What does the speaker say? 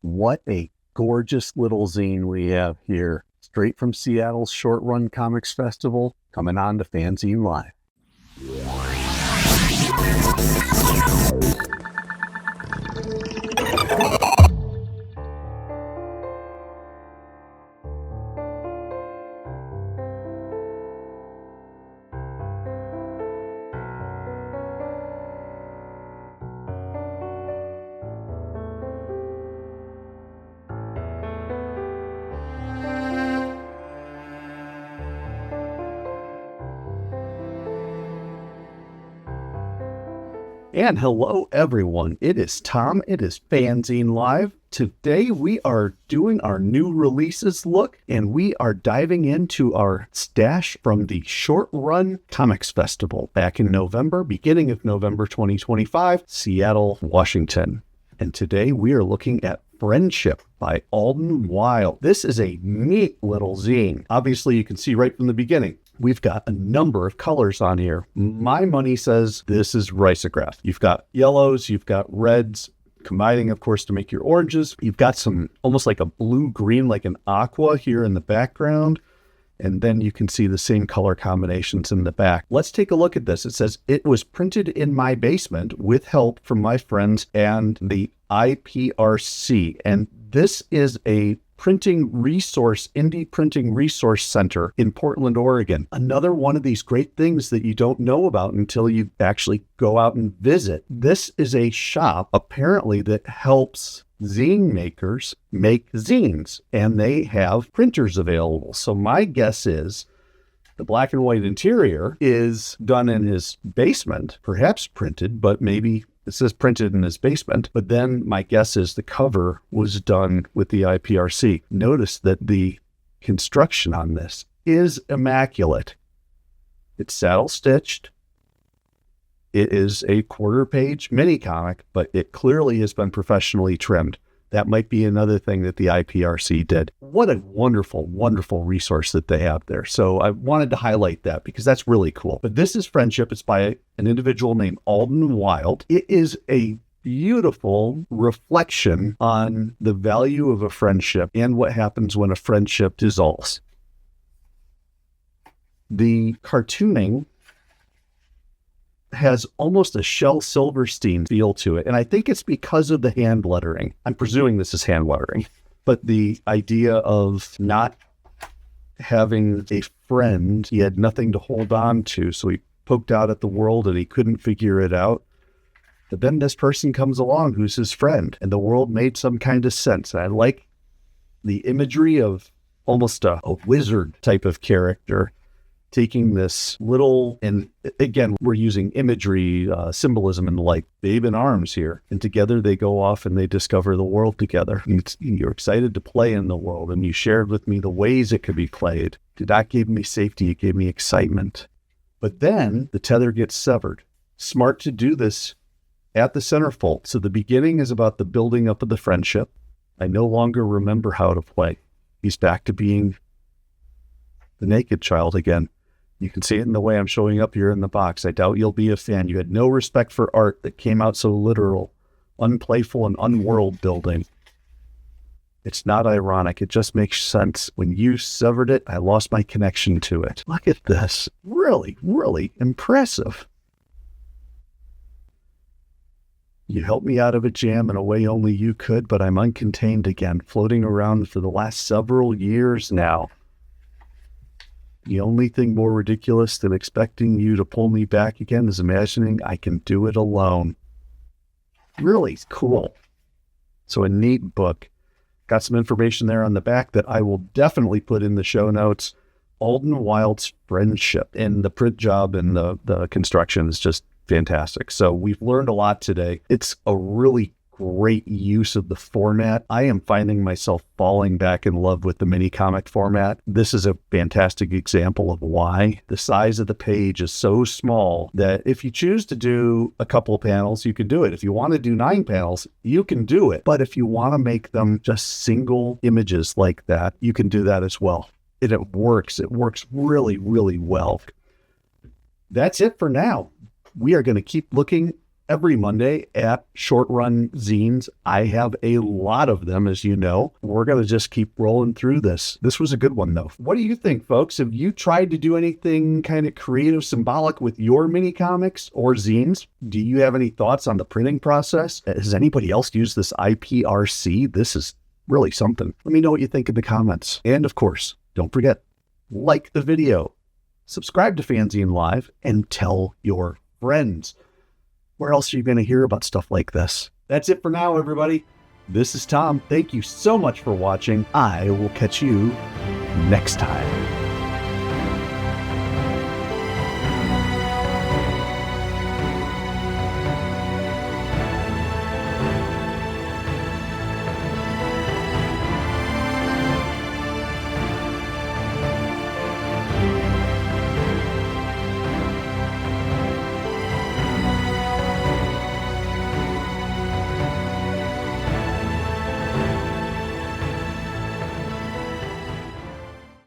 What a gorgeous little zine we have here, straight from Seattle's Short Run Comix Festival, coming on to FANzine Live. And hello, everyone. It is Tom. It is FANzine Live. Today, we are doing our new releases look, and we are diving into our stash from the Short Run Comix Festival back in November, beginning of November 2025, Seattle, Washington. And today, we are looking at Friendship by Alden Wild. This is a neat little zine. Obviously, you can see right from the beginning, we've got a number of colors on here. My money says this is risograph. You've got yellows, you've got reds, combining, of course, to make your oranges. You've got some almost like a blue-green, like an aqua here in the background. And then you can see the same color combinations in the back. Let's take a look at this. It says, it was printed in my basement with help from my friends and the IPRC. And this is a indie printing resource center in Portland, Oregon. Another one of these great things that you don't know about until you actually go out and visit. This is a shop, apparently, that helps zine makers make zines, and they have printers available. So my guess is the black and white interior is done in his basement, perhaps printed, but maybe it says printed in his basement. But then my guess is the cover was done with the IPRC. Notice that the construction on this is immaculate. It's saddle stitched. It is a quarter-page mini comic, but it clearly has been professionally trimmed. That might be another thing that the IPRC did. What a wonderful, wonderful resource that they have there. So I wanted to highlight that because that's really cool. But this is Friendship. It's by an individual named Alden Wild. It is a beautiful reflection on the value of a friendship and what happens when a friendship dissolves. The cartooning has almost a Shel Silverstein feel to it. And I think it's because of the hand lettering. I'm presuming this is hand lettering. But the idea of not having a friend, he had nothing to hold on to. So he poked out at the world and he couldn't figure it out. But then this person comes along who's his friend, and the world made some kind of sense. And I like the imagery of almost a wizard type of character taking this little, and again, we're using imagery, symbolism, and like babe in arms here. And together they go off and they discover the world together. And you're excited to play in the world. And you shared with me the ways it could be played. Did not give me safety. It gave me excitement. But then the tether gets severed. Smart to do this at the centerfold. So the beginning is about the building up of the friendship. I no longer remember how to play. He's back to being the naked child again. You can see it in the way I'm showing up here in the box. I doubt you'll be a fan. You had no respect for art that came out so literal, unplayful, and unworld building. It's not ironic. It just makes sense. When you severed it, I lost my connection to it. Look at this. Really, really impressive. You helped me out of a jam in a way only you could, but I'm uncontained again, floating around for the last several years now. The only thing more ridiculous than expecting you to pull me back again is imagining I can do it alone. Really cool. So a neat book. Got some information there on the back that I will definitely put in the show notes. Alden Wild's Friendship, and the print job and the construction is just fantastic. So we've learned a lot today. It's a really great use of the format. I am finding myself falling back in love with the mini comic format. This is a fantastic example of why. The size of the page is so small that if you choose to do a couple of panels, you can do it. If you want to do 9 panels, you can do it. But if you want to make them just single images like that, you can do that as well. And it works. It works really, really well. That's it for now. We are going to keep looking every Monday at Short Run Zines. I have a lot of them, as you know. We're going to just keep rolling through this. This was a good one, though. What do you think, folks? Have you tried to do anything kind of creative, symbolic with your mini comics or zines? Do you have any thoughts on the printing process? Has anybody else used this IPRC? This is really something. Let me know what you think in the comments. And of course, don't forget, like the video, subscribe to FANzine Live, and tell your friends. Where else are you going to hear about stuff like this? That's it for now, everybody. This is Tom. Thank you so much for watching. I will catch you next time.